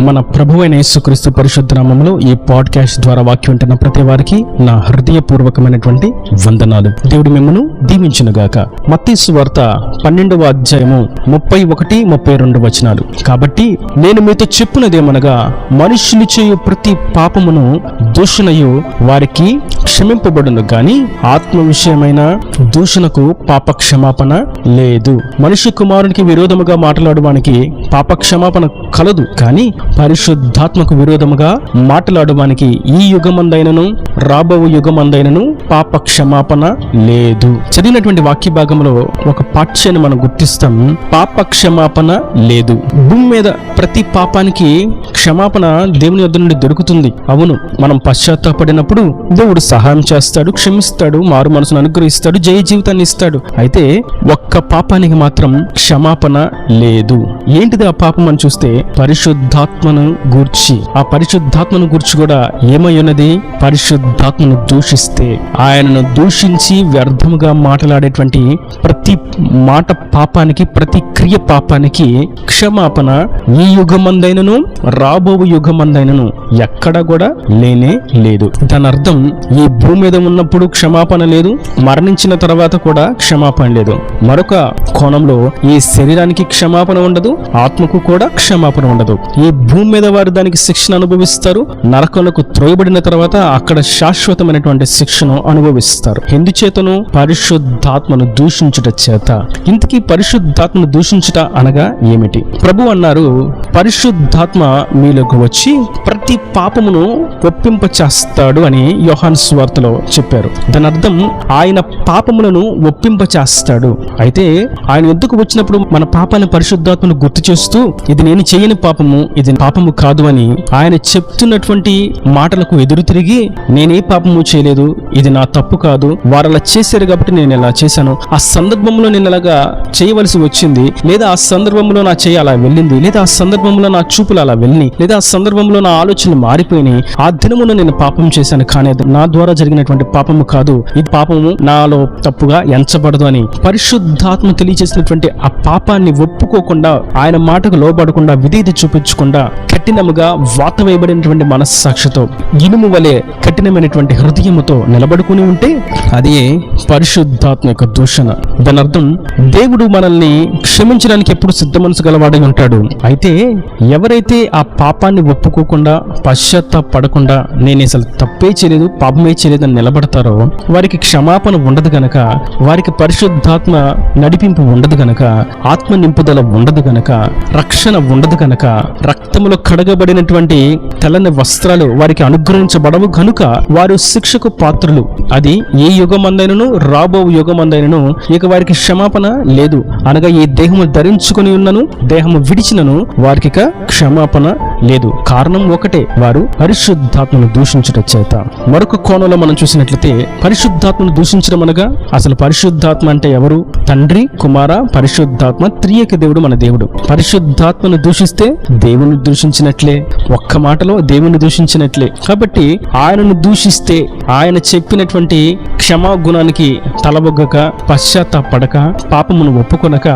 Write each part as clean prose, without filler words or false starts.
మన ప్రభువైన యేసుక్రీస్తు పరిశుద్ధ నామములో ఈ పాడ్కాస్ట్ ద్వారా వాక్యం వింటున్న ప్రతి వారికి నా హృదయపూర్వకమైనటువంటి వందనాలు. దేవుడు మిమ్మను దీవించునుగాక. మత్తయి సువార్త 12వ అధ్యాయము 31-32 వచనాలు. కాబట్టి నేను మీతో చెప్పునదేమనగా, మనుష్యులు చేయు ప్రతి పాపమును దూషణయు వారికి క్షమింపబడును గాని ఆత్మ విషయమైన దూషణకు పాప క్షమాపణ లేదు. మనుష్య కుమారునికి విరోధముగా మాట్లాడడానికి పాప క్షమాపణ కలదు, కానీ పరిశుద్ధాత్మకు విరోధముగా మాట్లాడడానికి ఈ యుగమందైనను రాబో యుగమందైనను పాప క్షమాపణ లేదు. చదివినటువంటి వాక్య భాగంలో ఒక పాఠ్యాన్ని మనం గుర్తిస్తాం. పాప క్షమాపణ లేదు. భూమి మీద ప్రతి పాపానికి క్షమాపణ దేవుని యొద్ద నుండి దొరుకుతుంది. అవును, మనం పశ్చాత్తాపడినప్పుడు దేవుడు సహాయం చేస్తాడు, క్షమిస్తాడు, మారు మనసును అనుగ్రహిస్తాడు, జయ జీవితాన్ని ఇస్తాడు. అయితే ఒక్క పాపానికి మాత్రం క్షమాపణ లేదు. ఏంటిది ఆ పాపం అని చూస్తే, పరిశుద్ధాత్మను గూర్చి. ఆ పరిశుద్ధాత్మను గూర్చి కూడా ఏమై ఉన్నది? పరిశుద్ధాత్మను దూషిస్తే, ఆయనను దూషించి వ్యర్థముగా మాట్లాడేటువంటి ప్రతి మాట పాపానికి, ప్రతి క్రియ పాపానికి క్షమాపణ ఈ యుగమందైనను రాబో యుగమందైనను ఎక్కడ కూడా లేనే లేదు. దాని అర్థం, ఈ భూమి మీద ఉన్నప్పుడు క్షమాపణ లేదు, మరణించిన తర్వాత కూడా క్షమాపణ లేదు. మరొక కోణంలో ఈ శరీరానికి క్షమాపణ ఉండదు, ఆత్మకు కూడా క్షమాపణ ఉండదు. ఈ భూమి మీద వారు దానికి శిక్షణ అనుభవిస్తారు, నరకములకు త్రోయబడిన తర్వాత అక్కడ శాశ్వతమైనటువంటి శిక్షను అనుభవిస్తారు. ఎందుచేతను? పరిశుద్ధాత్మను దూషించుట చేత. ఇంతకీ పరిశుద్ధాత్మను దూషించుట అనగా ఏమిటి? ప్రభు అన్నారు, పరిశుద్ధాత్మ మీలోకి వచ్చి ప్రతి పాపమును ఒప్పింప చేస్తాడు అని యోహాను సువార్తలో చెప్పారు. దాని అర్థం, ఆయన పాపములను ఒప్పింప చేస్తాడు. అయితే ఆయన ఎందుకు వచ్చినప్పుడు మన పాపాన్ని పరిశుద్ధాత్మను గుర్తు చేస్తూ, ఇది నేను చేయని పాపము, ఇది పాపము కాదు అని ఆయన చెప్తున్నటువంటి మాటలకు ఎదురు తిరిగి, నేనే పాపము చేయలేదు, ఇది నా తప్పు కాదు, వారు అలా చేశారు కాబట్టి నేను ఇలా చేశాను, ఆ సందర్భంలో నేను ఇలాగా చేయవలసి వచ్చింది, లేదా ఆ సందర్భంలో నా చేయి అలా వెళ్ళింది, లేదా ఆ సందర్భంలో నా చూపులు అలా వెళ్ళి, లేదా ఆ సందర్భంలో నా ఆలోచనలు మారిపోయినాయి, ఆ దినమున నేను పాపం చేశాను, కానీ నా ద్వారా జరిగినటువంటి పాపము కాదు, ఇది పాపము నాలో తప్పుగా ఎంచబడదు అని పరిశుద్ధాత్మ తెలియజేసినటువంటి ఆ పాపాన్ని ఒప్పుకోకుండా, ఆయన మాటకు లోబడకుండా, విధేయత చూపించకుండా, కఠినముగా వాత వేయబడినటువంటి మనస్సాక్షితో, ఇనుము వలె కఠినమైనటువంటి హృదయముతో నిలబడుకుని ఉంటే అదే పరిశుద్ధాత్మ యొక్క దూషణ. దాని అర్థం, దేవుడు మనల్ని క్షమించడానికి ఎప్పుడు సిద్ధ మనసు గలవాడై ఉంటాడు. అయితే ఎవరైతే ఆ పాపాన్ని ఒప్పుకోకుండా, పశ్చాత్తాపడకుండా, నేను అసలు తప్పే చేయలేదు, పాపమే చేయలేదు అని నిలబడతారో, వారికి క్షమాపణ ఉండదు గనక, వారికి పరిశుద్ధాత్మ నడిపింపు ఉండదు గనక, ఆత్మ నింపుదల ఉండదు గనక, రక్షణ ఉండదు గనక, రక్తములో కడగబడినటువంటి తెల్లని వస్త్రాలు వారికి అనుగ్రహించబడవు గనుక వారు శిక్షకు పాత్రులు. అది ఏ యుగమందైనను రాబో యుగమందైనను ఇక వారికి క్షమాపణ లేదు. అనగా ఈ దేహము ధరించుకుని ఉన్నను, దేహము విడిచినను వారికి క్షమాపణ లేదు. కారణం ఒకటే, వారు పరిశుద్ధాత్మను దూషించుట చేత. మరొక కోణంలో మనం చూసినట్లయితే, పరిశుద్ధాత్మను దూషించడం అనగా, అసలు పరిశుద్ధాత్మ అంటే ఎవరు? తండ్రి, కుమార, పరిశుద్ధాత్మ, త్రియేక దేవుడు మన దేవుడు. పరిశుద్ధాత్మను దూషిస్తే దేవుని దూషించినట్లే, ఒక్క మాటలో దేవుని దూషించినట్లే. కాబట్టి ఆయనను దూషిస్తే, ఆయన చెప్పినటువంటి క్షమాగుణానికి తలబొగ్గక, పశ్చాత్తాపడక, పాపమును ఒప్పుకొనక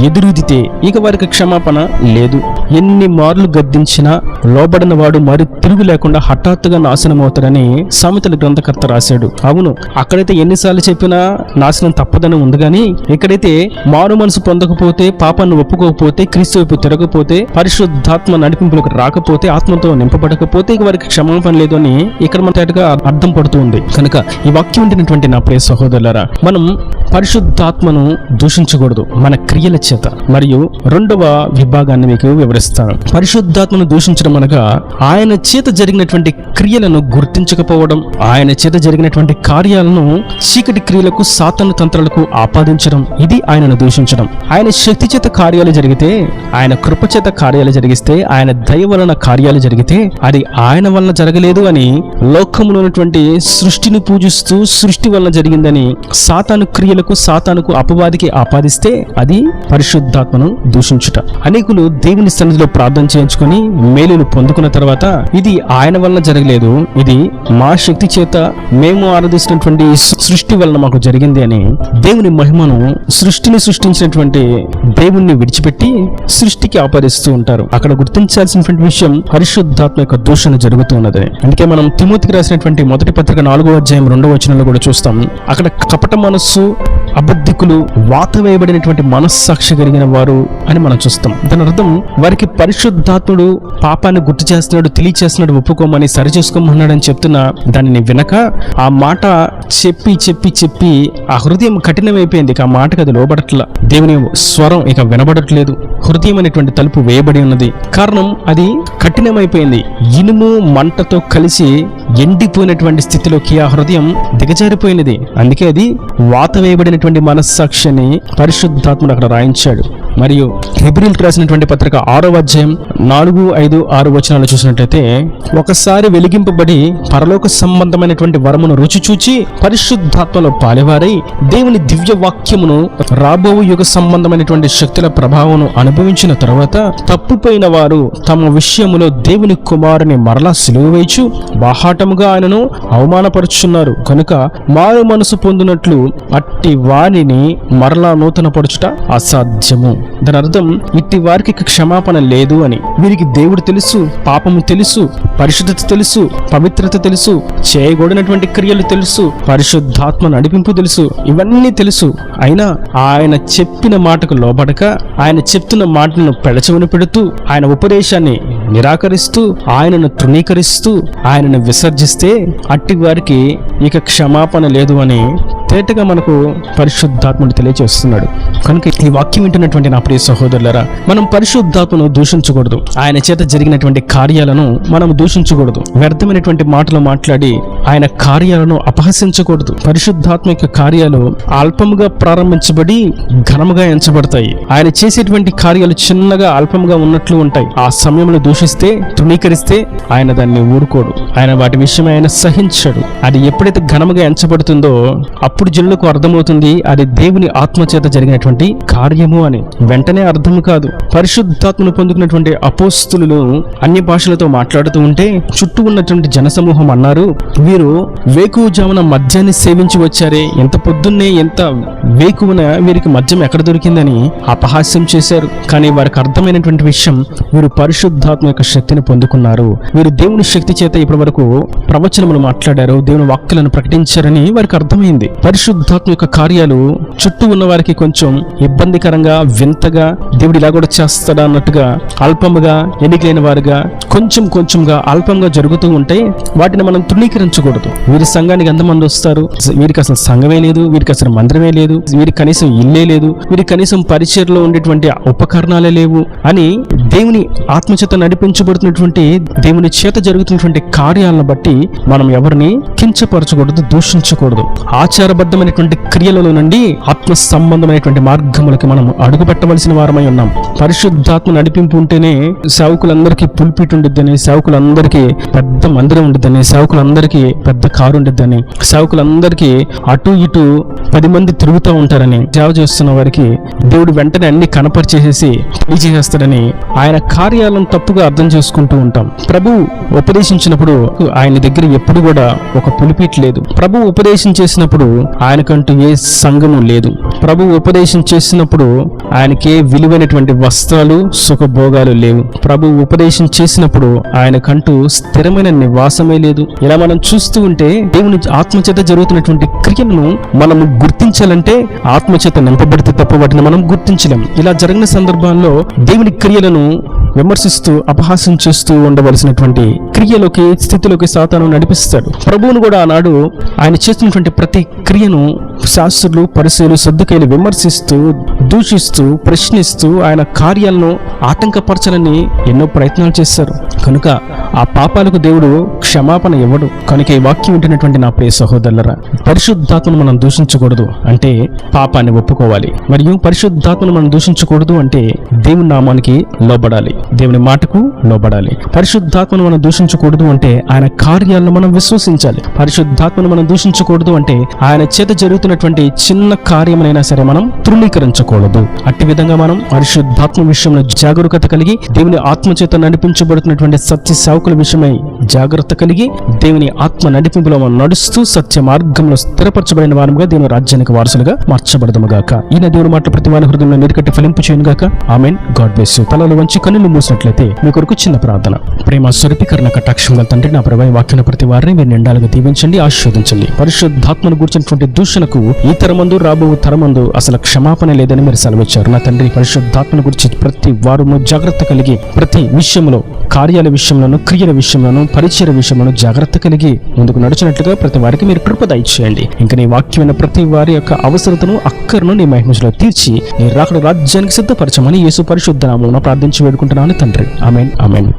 ఎదురుదితే ఇక వారికి క్షమాపణ లేదు. ఎన్ని మార్లు గద్దించినా లోబడిన వాడు మరి తిరుగు లేకుండా హఠాత్తుగా నాశనం అవుతాడని సామెతల గ్రంథకర్త రాశాడు. అవును, అక్కడైతే ఎన్నిసార్లు చెప్పినా నాశనం తప్పదని ఉంది, కానీ ఇక్కడైతే మారు మనసు పొందకపోతే, పాపాన్ని ఒప్పుకోకపోతే, క్రీస్తు వైపు తిరగకపోతే, పరిశుద్ధాత్మ నడిపింపులకు రాకపోతే, ఆత్మతో నింపబడకపోతే ఇక వారికి క్షమాపణ లేదు అని ఇక్కడ మన తేటగా అర్థం పడుతూ ఉంది. కనుక ఈ వాక్యం వింటున్నటువంటి నా ప్రియ సహోదరులారా, మనం పరిశుద్ధాత్మను దూషించకూడదు మన క్రియల చేత. మరియు రెండవ విభాగాన్ని మీకు వివరిస్తాను. పరిశుద్ధాత్మను దూషించడం అనగా, ఆయన చేత జరిగినటువంటి క్రియలను గుర్తించకపోవడం, ఆయన చేత జరిగినటువంటి కార్యాలను చీకటి క్రియలకు, సాతాను తంత్రాలకు ఆపాదించడం. ఇది ఆయనను దూషించడం. ఆయన శక్తి చేత కార్యాలు జరిగితే, ఆయన కృప చేత కార్యాలు జరిగిస్తే, ఆయన దయ వలన కార్యాలు జరిగితే అది ఆయన వలన జరగలేదు అని, లోకములో ఉన్నటువంటి సృష్టిని పూజిస్తూ సృష్టి వలన జరిగిందని, సాతాను క్రియలు క్రియలకు సాతానుకు అపవాదికి ఆపాదిస్తే అది పరిశుద్ధాత్మను దూషించుట. అనేకులు దేవుని సన్నిధిలో ప్రార్థన చేయించుకొని మేలును పొందుకున్న తర్వాత ఇది ఆయన వలన జరగలేదు, ఇది మా శక్తి చేత మేము ఆరాధిస్తున్నటువంటి సృష్టి వలన మాకు జరిగింది అని దేవుని మహిమను సృష్టిని సృష్టించినటువంటి దేవుణ్ణి విడిచిపెట్టి సృష్టికి ఆపాదిస్తూ ఉంటారు. అక్కడ గుర్తించాల్సినటువంటి విషయం పరిశుద్ధాత్మ యొక్క దూషణ జరుగుతూ ఉన్నది. అందుకే మనం తిమోతికి రాసినటువంటి మొదటి పత్రిక 4వ అధ్యాయం 2వ వచనంలో కూడా చూస్తాం. అక్కడ కపట మనస్సు, అబద్ధికులు, వాత వేయబడినటువంటి మనస్సాక్షి కలిగిన వారు అని మనం చూస్తాం. దాని అర్థం వారికి పరిశుద్ధాత్ముడు పాపాన్ని గుర్తు చేస్తున్నాడు, తెలియచేస్తున్నాడు, ఒప్పుకోమని సరి చేసుకోమన్నాడు అని చెప్తున్నా దానిని వినక ఆ మాట చెప్పి చెప్పి చెప్పి ఆ హృదయం కఠినమైపోయింది. ఇక ఆ మాటకు అది లోబడట్లా, దేవుని స్వరం ఇక వినబడట్లేదు, హృదయం అనేటువంటి తలుపు వేయబడి ఉన్నది. కారణం అది కఠినమైపోయింది. ఇనుము మంటతో కలిసి ఎండిపోయినటువంటి స్థితిలోకి ఆ హృదయం దిగజారిపోయినది. అందుకే అది వాత వేయబడినటువంటి మనస్సాక్షిని పరిశుద్ధాత్ముడు అక్కడ రాయించాడు. మరియు హెబ్రీయులకు రాసినటువంటి పత్రిక 6వ అధ్యాయం 4, 5, 6 వచనాలు చూసినట్లయితే, ఒకసారి వెలిగింపబడి పరలోక సంబంధమైనటువంటి వరమును రుచి చూచి పరిశుద్ధాత్మలో పాలివారై దేవుని దివ్య వాక్యమును రాబో యుగ సంబంధమైనటువంటి శక్తుల ప్రభావం అనుభవించిన తర్వాత తప్పిపోయిన వారు తమ విషయములో దేవుని కుమారుని మరలా సిలువ వేయచు బాహాటముగా ఆయనను అవమానపరుచున్నారు కనుక మారు మనసు పొందినట్లు అట్టి వారిని మరలా నూతన పరచుట అసాధ్యము. దాని అర్థం ఇట్టి వారికి క్షమాపణ లేదు అని. వీరికి దేవుడు తెలుసు, పాపము తెలుసు, పరిశుద్ధత తెలుసు, పవిత్రత తెలుసు, చేయకూడనటువంటి క్రియలు తెలుసు, పరిశుద్ధాత్మ నడిపింపు తెలుసు, ఇవన్నీ తెలుసు. అయినా ఆయన చెప్పిన మాటకు లోబడక ఆయన చెప్తున్న మాటలను పెడచెవిన పెడుతూ ఆయన ఉపదేశాన్ని నిరాకరిస్తూ ఆయనను తృణీకరిస్తూ ఆయనను విసర్జిస్తే అట్టి వారికి ఇక క్షమాపణ లేదు అని తేటగా మనకు పరిశుద్ధాత్ముడు తెలియజేస్తున్నాడు. కనుక ఈ వాక్యం వింటున్నటువంటి నా ప్రియ సహోదరులారా, మనం పరిశుద్ధాత్మను దూషించకూడదు. ఆయన చేత జరిగినటువంటి కార్యాలను మనం దూషించకూడదు. వ్యర్థమైనటువంటి మాటలు మాట్లాడి ఆయన కార్యాలను అపహసించకూడదు. పరిశుద్ధాత్మ యొక్క కార్యాలు అల్పముగా ప్రారంభించబడి ఘనముగా ఎంచబడతాయి. ఆయన చేసేటువంటి కార్యాలు చిన్నగా అల్పముగా ఉన్నట్లు ఉంటాయి. ఆ సమయంలో దూషిస్తే, తృణీకరిస్తే ఆయన దాన్ని ఊరుకోడు. ఆయన వాటి విషయం ఆయన సహించడు. అది ఎప్పుడైతే ఘనముగా ఎంచబడుతుందో అప్పుడు జనులకు అర్థమవుతుంది అది దేవుని ఆత్మ చేత జరిగినటువంటి కార్యము అని. వెంటనే అర్థం కాదు. పరిశుద్ధాత్మను పొందుకున్నటువంటి అపోస్తులు అన్య భాషలతో మాట్లాడుతూ ఉంటే చుట్టూ ఉన్నటువంటి జనసమూహం అన్నారు, వీరు వేకువజామున మద్యాన్ని సేవించి వచ్చారే, ఎంత పొద్దున్నే ఎంత వేకువన వీరికి మద్యం ఎక్కడ దొరికిందని అపహాస్యం చేశారు. కానీ వారికి అర్థమైనటువంటి విషయం, వీరు పరిశుద్ధాత్మ యొక్క శక్తిని పొందుకున్నారు, వీరు దేవుని శక్తి చేత ఇప్పటి వరకు ప్రవచనములు మాట్లాడారు, దేవుని వాక్యాలను ప్రకటించారని వారికి అర్థమైంది. పరిశుద్ధాత్మ యొక్క కార్యాలు చుట్టూ ఉన్న వారికి కొంచెం ఇబ్బందికరంగా, వింతగా, దేవుడు ఇలా కూడా చేస్తాడా అన్నట్టుగా అల్పముగా, ఎన్నికైన వారుగా కొంచెంగా అల్పంగా జరుగుతూ ఉంటే వాటిని మనం తృణీకరించకూడదు. వీరి సంఘానికి ఎంతమంది వస్తారు, వీరికి అసలు సంఘమే లేదు, వీరికి అసలు మందిరమే లేదు, వీరికి కనీసం ఇల్లే లేదు, వీరికి కనీసం పరిచయలో ఉండేటువంటి ఉపకరణాలే లేవు అని దేవుని ఆత్మచేత నడిపించబడుతున్నటువంటి దేవుని చేత జరుగుతున్నటువంటి కార్యాలను బట్టి మనం ఎవరిని కించపరచకూడదు, దూషించకూడదు. ఆచారబద్ధమైనటువంటి క్రియలలో నుండి ఆత్మ సంబంధమైనటువంటి మార్గములకి మనం అడుగు పెట్టవలసిన వారమై ఉన్నాం. పరిశుద్ధాత్మ నడిపింపు ఉంటేనే సేవకులందరికీ పుల్పిట్ ఉండిద్దని, సేవకులందరికీ పెద్ద మందిరం ఉండిద్దని, సేవకులందరికీ పెద్ద కారు ఉండిద్దని, సేవకులందరికీ అటు ఇటు 10 మంది తిరుగుతూ ఉంటారని, సేవ చేస్తున్న వారికి దేవుడు వెంటనే అన్ని కనపరిచేసేసి తెలియజేస్తాడని ఆయన కార్యాలను తప్పుగా అర్థం చేసుకుంటూ ఉంటాం. ప్రభు ఉపదేశించినప్పుడు ఆయన దగ్గర ఎప్పుడు కూడా ఒక పులిపీట్ లేదు. ప్రభు ఉపదేశం చేసినప్పుడు ఆయనకంటూ ఏ సంఘము లేదు. ప్రభు ఉపదేశం చేసినప్పుడు ఆయనకే విలువైనటువంటి వస్త్రాలు, సుఖభోగాలు లేవు. ప్రభు ఉపదేశం చేసినప్పుడు ఆయనకంటూ స్థిరమైన నివాసమే లేదు. ఇలా మనం చూస్తూ ఉంటే దేవుని ఆత్మచేత జరుగుతున్నటువంటి క్రియలను మనము గుర్తించాలంటే ఆత్మచేత నింపబడితే తప్ప వాటిని మనం గుర్తించలేం. ఇలా జరిగిన సందర్భాల్లో దేవుని క్రియలను విమర్శిస్తూ అపహాస్యం చేస్తూ ఉండవలసినటువంటి క్రియలోకి, స్థితిలోకి సాతాను నడిపిస్తాడు. ప్రభువును కూడా ఆనాడు ఆయన చేస్తున్నటువంటి ప్రతి క్రియను శాస్త్రులు, పరిసయ్యులు, సద్దుకయ్యులు విమర్శిస్తూ దూషిస్తూ ప్రశ్నిస్తూ ఆయన కార్యాలను ఆటంకపరచాలని ఎన్నో ప్రయత్నాలు చేశారు. కనుక ఆ పాపాలకు దేవుడు క్షమాపణ ఇవ్వడు. కనుక ఈ వాక్యం వింటున్నటువంటి నా ప్రియ సహోదరులరా, పరిశుద్ధాత్మను మనం దూషించకూడదు అంటే పాపాన్ని ఒప్పుకోవాలి. మరియు పరిశుద్ధాత్మను మనం దూషించకూడదు అంటే దేవుని నామానికి లోబడాలి, దేవుని మాటకు లోబడాలి. పరిశుద్ధాత్మను మనం దూషించకూడదు అంటే ఆయన కార్యాలను మనం విశ్వసించాలి. పరిశుద్ధాత్మను మనం దూషించకూడదు అంటే ఆయన చేత జరుగుతున్నటువంటి చిన్న కార్యమైనా సరే మనం తృణీకరించకూడదు. అట్టి విధంగా మనం పరిశుద్ధాత్మ విషయంలో జాగరూకత కలిగి, దేవుని ఆత్మ చేత నడిపించబడుతున్నటువంటి సత్య సేవకుల విషయమై జాగ్రత్త కలిగి, దేవుని ఆత్మ నడిపింపులో మనం నడుస్తూ సత్య మార్గంలో స్థిరపరచబడిన వారముగా దేవుని రాజ్యానికి వారసులుగా మార్చబడదుము గాక. ఈయన దేవుని మాటలు ప్రతి వారి హృదయంలో నీరుకట్టి ఫలింపు చేయను గాక. ఆమేన్. God bless you. తలలు వంచి కన్నులు మూసినట్లయితే మీ కొరకు చిన్న ప్రార్థన. ప్రేమ స్వరూపీకరణ కటాక్షం గల తండ్రి, నా ప్రభు వాక్యం ప్రతి వారిని మీరు నిండాలుగా దీవించండి, ఆశీర్వదించండి. పరిశుద్ధాత్మను గురించినటువంటి దూషణకు ఈ తరమందు రాబో తరమందు అసలు క్షమాపణ లేదని మీరు సెలవిచ్చారు. నా తండ్రి, పరిశుద్ధాత్మను గురించి ప్రతి వారు జాగ్రత్త కలిగి, ప్రతి విషయంలో, కార్యాల విషయంలోను, క్రియల విషయంలోను, పరిచయ విషయంలోను జాగ్రత్త కలిగి ముందుకు నడిచినట్లుగా ప్రతి వారికి మీరు కృప దయచేయండి. ఇంకా నీ వాక్యమైన ప్రతి వారి యొక్క అవసరతను, అక్కరను నీ మహిమలో తీర్చి నీ రాకడ రాజ్యానికి సిద్ధపరచమని యేసు పరిశుద్ధ నామమున ప్రార్థించి వేడుకుంటున్నాను తండ్రి. ఆమేన్. ఆమేన్.